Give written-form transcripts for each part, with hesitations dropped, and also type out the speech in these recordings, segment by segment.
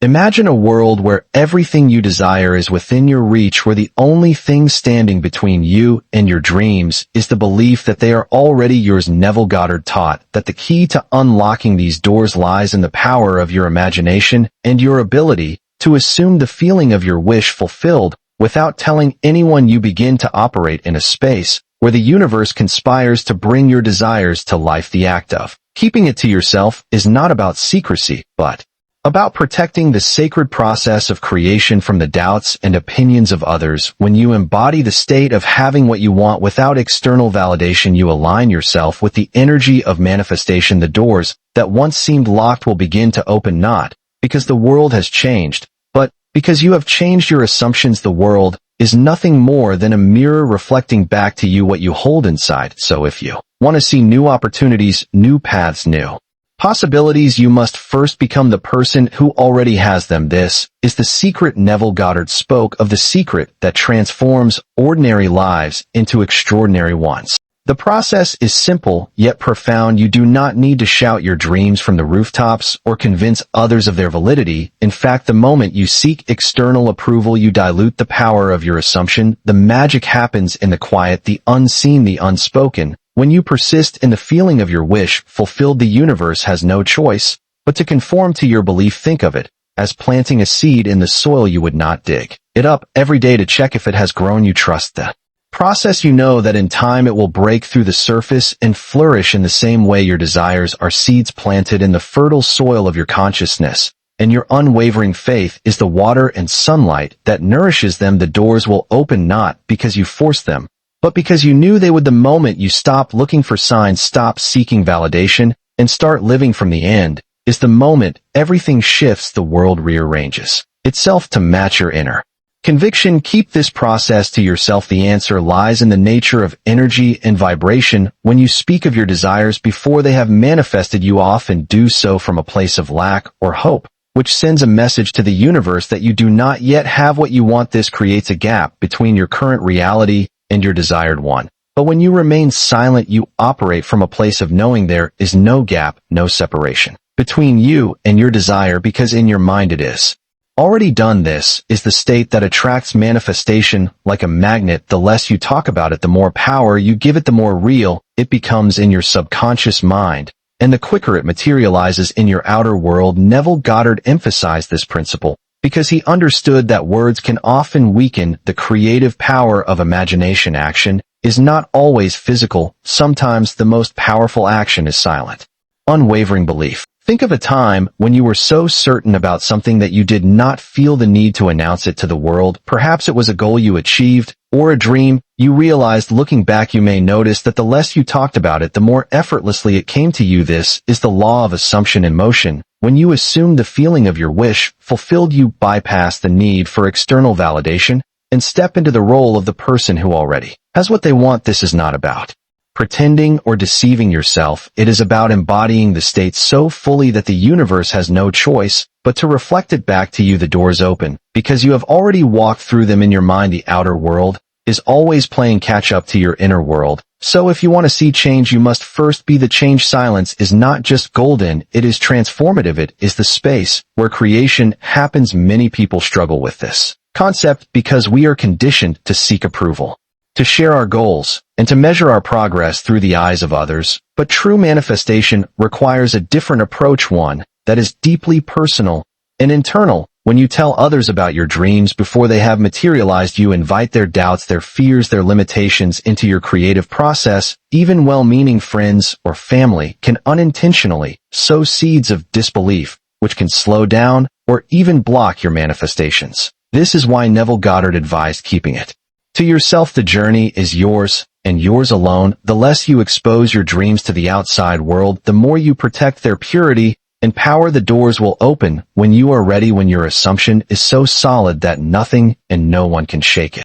Imagine a world where everything you desire is within your reach, where the only thing standing between you and your dreams is the belief that they are already yours. Neville Goddard taught that the key to unlocking these doors lies in the power of your imagination and your ability to assume the feeling of your wish fulfilled without telling anyone. You begin to operate in a space where the universe conspires to bring your desires to life. The act of keeping it to yourself is not about secrecy, but about protecting the sacred process of creation from the doubts and opinions of others. When you embody the state of having what you want without external validation, you align yourself with the energy of manifestation. The doors that once seemed locked will begin to open, not because the world has changed, but because you have changed your assumptions. The world is nothing more than a mirror reflecting back to you what you hold inside. So if you want to see new opportunities, new paths, new possibilities, you must first become the person who already has them. This is the secret. Neville Goddard spoke of the secret that transforms ordinary lives into extraordinary ones. The process is simple yet profound. You do not need to shout your dreams from the rooftops or convince others of their validity. In fact, the moment you seek external approval, you dilute the power of your assumption. The magic happens in the quiet, the unseen, the unspoken. When you persist in the feeling of your wish fulfilled, the universe has no choice but to conform to your belief. Think of it as planting a seed in the soil. You would not dig it up every day to check if it has grown. You trust the process. You know that in time it will break through the surface and flourish. In the same way, your desires are seeds planted in the fertile soil of your consciousness, and your unwavering faith is the water and sunlight that nourishes them. The doors will open not because you forced them, but because you knew they would. The moment you stop looking for signs, stop seeking validation, and start living from the end, is the moment everything shifts. The world rearranges itself to match your inner conviction. Keep this process to yourself. The answer lies in the nature of energy and vibration. When you speak of your desires before they have manifested, you often do so from a place of lack or hope, which sends a message to the universe that you do not yet have what you want. This creates a gap between your current reality and your desired one. But when you remain silent, you operate from a place of knowing. There is no gap, no separation between you and your desire, because in your mind it is already done. This is the state that attracts manifestation like a magnet. The less you talk about it, the more power you give it, the more real it becomes in your subconscious mind, and the quicker it materializes in your outer world. Neville Goddard emphasized this principle because he understood that words can often weaken the creative power of imagination. Action is not always physical. Sometimes the most powerful action is silent, unwavering belief. Think of a time when you were so certain about something that you did not feel the need to announce it to the world. Perhaps it was a goal you achieved or a dream you realized. Looking back, you may notice that the less you talked about it, the more effortlessly it came to you. This is the law of assumption in motion. When you assume the feeling of your wish fulfilled, you bypass the need for external validation and step into the role of the person who already has what they want. This is not about pretending or deceiving yourself. It is about embodying the state so fully that the universe has no choice but to reflect it back to you. The doors open because you have already walked through them. In your mind, the outer world is always playing catch up to your inner world. So if you want to see change, you must first be the change. Silence is not just golden, it is transformative. It is the space where creation happens. Many people struggle with this concept because we are conditioned to seek approval, to share our goals, and to measure our progress through the eyes of others. But true manifestation requires a different approach, one that is deeply personal and internal. When you tell others about your dreams before they have materialized, you invite their doubts, their fears, their limitations into your creative process. Even well-meaning friends or family can unintentionally sow seeds of disbelief, which can slow down or even block your manifestations. This is why Neville Goddard advised keeping it to yourself. The journey is yours and yours alone. The less you expose your dreams to the outside world, the more you protect their purity and power. The doors will open when you are ready, when your assumption is so solid that nothing and no one can shake it.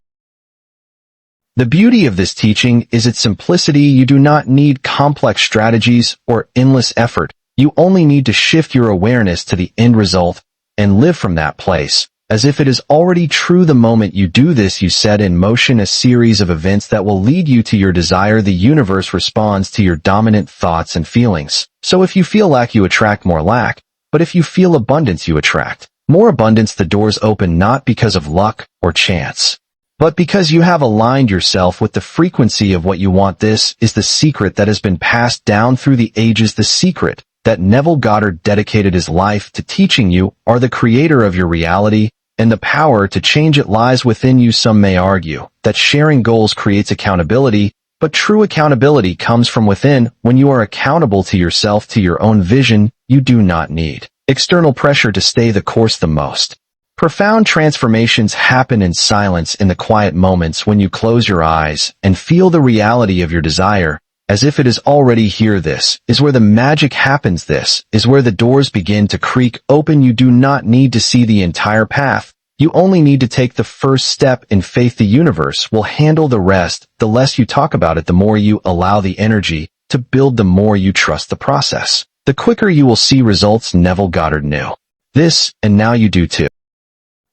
The beauty of this teaching is its simplicity. You do not need complex strategies or endless effort. You only need to shift your awareness to the end result and live from that place, as if it is already true. The moment you do this, you set in motion a series of events that will lead you to your desire. The universe responds to your dominant thoughts and feelings. So if you feel lack, you attract more lack. But if you feel abundance, you attract More abundance, the doors open not because of luck or chance, but because you have aligned yourself with the frequency of what you want. This is the secret that has been passed down through the ages. The secret that Neville Goddard dedicated his life to teaching you are the creator of your reality, and the power to change it lies within you. Some may argue that sharing goals creates accountability, but true accountability comes from within. When you are accountable to yourself, to your own vision, you do not need external pressure to stay the course. The most profound transformations happen in silence, in the quiet moments when you close your eyes and feel the reality of your desire as if it is already here. This is where the magic happens. This is where the doors begin to creak open. You do not need to see the entire path. You only need to take the first step in faith. The universe will handle the rest. The less you talk about it, the more you allow the energy to build, the more you trust the process, the quicker you will see results. Neville Goddard knew this, and now you do too.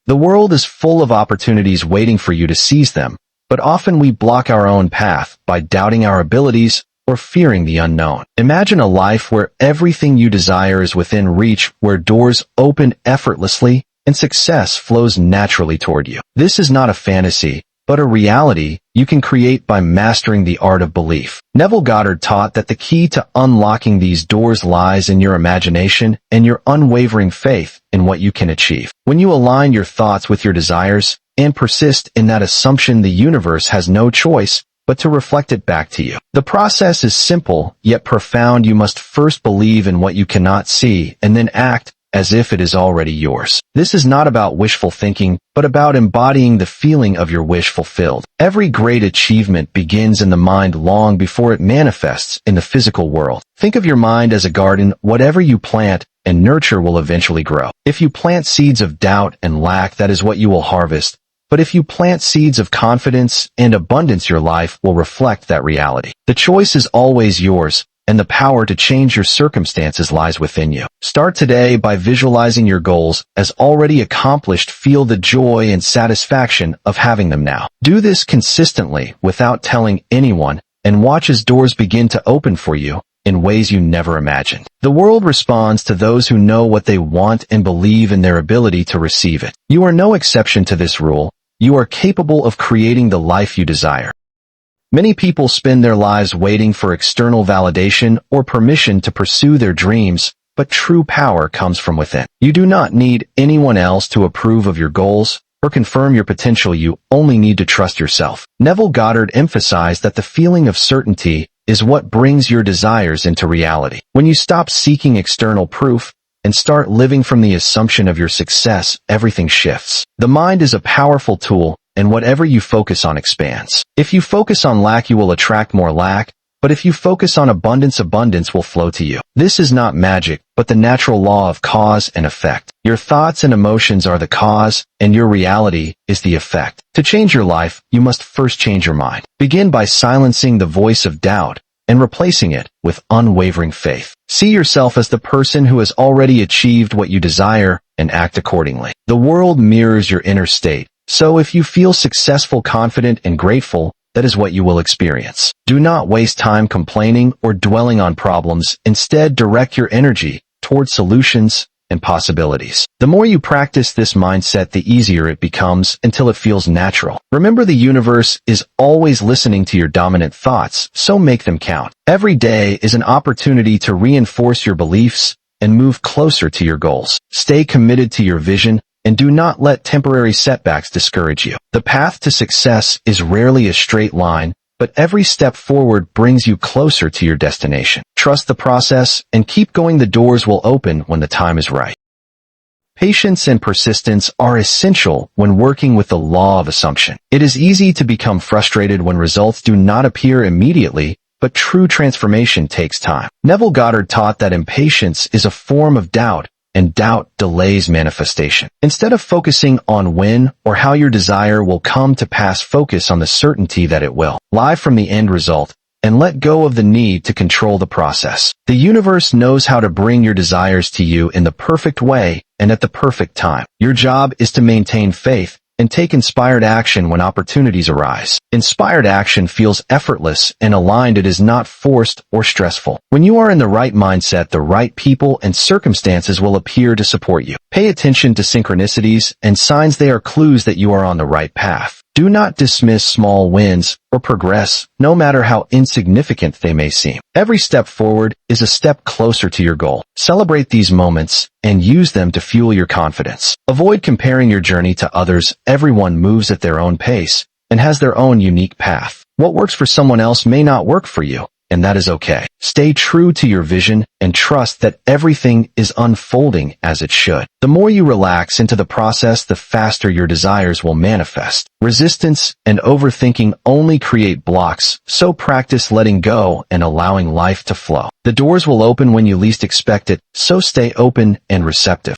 The world is full of opportunities waiting for you to seize them, but often we block our own path by doubting our abilities or fearing the unknown. Imagine a life where everything you desire is within reach, where doors open effortlessly and success flows naturally toward you. This is not a fantasy, but a reality you can create by mastering the art of belief. Neville Goddard taught that the key to unlocking these doors lies in your imagination and your unwavering faith in what you can achieve. When you align your thoughts with your desires and persist in that assumption, the universe has no choice but to reflect it back to you. The process is simple, yet profound. You must first believe in what you cannot see and then act as if it is already yours. This is not about wishful thinking, but about embodying the feeling of your wish fulfilled. Every great achievement begins in the mind long before it manifests in the physical world. Think of your mind as a garden. Whatever you plant and nurture will eventually grow. If you plant seeds of doubt and lack, that is what you will harvest. But if you plant seeds of confidence and abundance, your life will reflect that reality. The choice is always yours, and the power to change your circumstances lies within you. Start today by visualizing your goals as already accomplished. Feel the joy and satisfaction of having them now. Do this consistently without telling anyone, and watch as doors begin to open for you in ways you never imagined. The world responds to those who know what they want and believe in their ability to receive it. You are no exception to this rule. You are capable of creating the life you desire. Many people spend their lives waiting for external validation or permission to pursue their dreams, but true power comes from within. You do not need anyone else to approve of your goals or confirm your potential. You only need to trust yourself. Neville Goddard emphasized that the feeling of certainty is what brings your desires into reality. When you stop seeking external proof and start living from the assumption of your success, everything shifts. The mind is a powerful tool, and whatever you focus on expands. If you focus on lack, you will attract more lack, but if you focus on abundance, abundance will flow to you. This is not magic, but the natural law of cause and effect. Your thoughts and emotions are the cause, and your reality is the effect. To change your life, you must first change your mind. Begin by silencing the voice of doubt and replacing it with unwavering faith. See yourself as the person who has already achieved what you desire and act accordingly. The world mirrors your inner state, so if you feel successful, confident, and grateful, that is what you will experience. Do not waste time complaining or dwelling on problems. Instead, direct your energy toward solutions and possibilities. The more you practice this mindset, the easier it becomes until it feels natural. Remember, the universe is always listening to your dominant thoughts, so make them count. Every day is an opportunity to reinforce your beliefs and move closer to your goals. Stay committed to your vision and do not let temporary setbacks discourage you. The path to success is rarely a straight line, but every step forward brings you closer to your destination. Trust the process and keep going. The doors will open when the time is right. Patience and persistence are essential when working with the law of assumption. It is easy to become frustrated when results do not appear immediately, but true transformation takes time. Neville Goddard taught that impatience is a form of doubt, and doubt delays manifestation. Instead of focusing on when or how your desire will come to pass, focus on the certainty that it will. Live from the end result, and let go of the need to control the process. The universe knows how to bring your desires to you in the perfect way and at the perfect time. Your job is to maintain faith and take inspired action when opportunities arise. Inspired action feels effortless and aligned. It is not forced or stressful. When you are in the right mindset, the right people and circumstances will appear to support you. Pay attention to synchronicities and signs. They are clues that you are on the right path. Do not dismiss small wins or progress, no matter how insignificant they may seem. Every step forward is a step closer to your goal. Celebrate these moments and use them to fuel your confidence. Avoid comparing your journey to others. Everyone moves at their own pace and has their own unique path. What works for someone else may not work for you, and that is okay. Stay true to your vision and trust that everything is unfolding as it should. The more you relax into the process, the faster your desires will manifest. Resistance and overthinking only create blocks, so practice letting go and allowing life to flow. The doors will open when you least expect it, so stay open and receptive.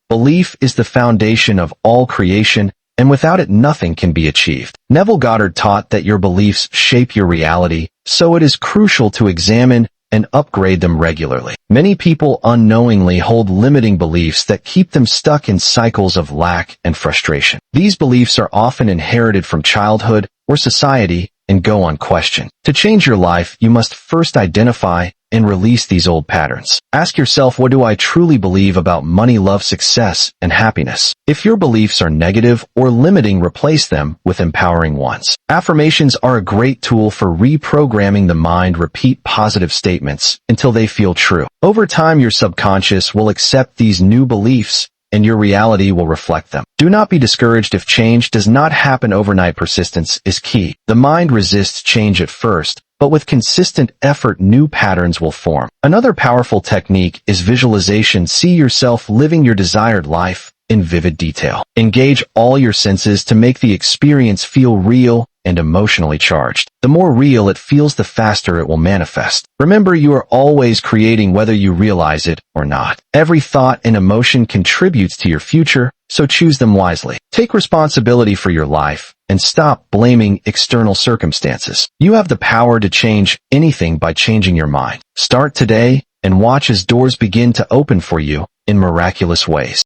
Belief is the foundation of all creation, and without it nothing can be achieved. Neville Goddard taught that your beliefs shape your reality, so it is crucial to examine and upgrade them regularly. Many people unknowingly hold limiting beliefs that keep them stuck in cycles of lack and frustration. These beliefs are often inherited from childhood or society and go unquestioned. To change your life, you must first identify and release these old patterns. Ask yourself, what do I truly believe about money, love, success, and happiness? If your beliefs are negative or limiting, replace them with empowering ones. Affirmations are a great tool for reprogramming the mind. Repeat positive statements until they feel true. Over time, your subconscious will accept these new beliefs, and your reality will reflect them. Do not be discouraged if change does not happen overnight. Persistence is key. The mind resists change at first, but with consistent effort, new patterns will form. Another powerful technique is visualization. See yourself living your desired life in vivid detail. Engage all your senses to make the experience feel real and emotionally charged. The more real it feels, the faster it will manifest. Remember, you are always creating, whether you realize it or not. Every thought and emotion contributes to your future, so choose them wisely. Take responsibility for your life and stop blaming external circumstances. You have the power to change anything by changing your mind. Start today and watch as doors begin to open for you in miraculous ways.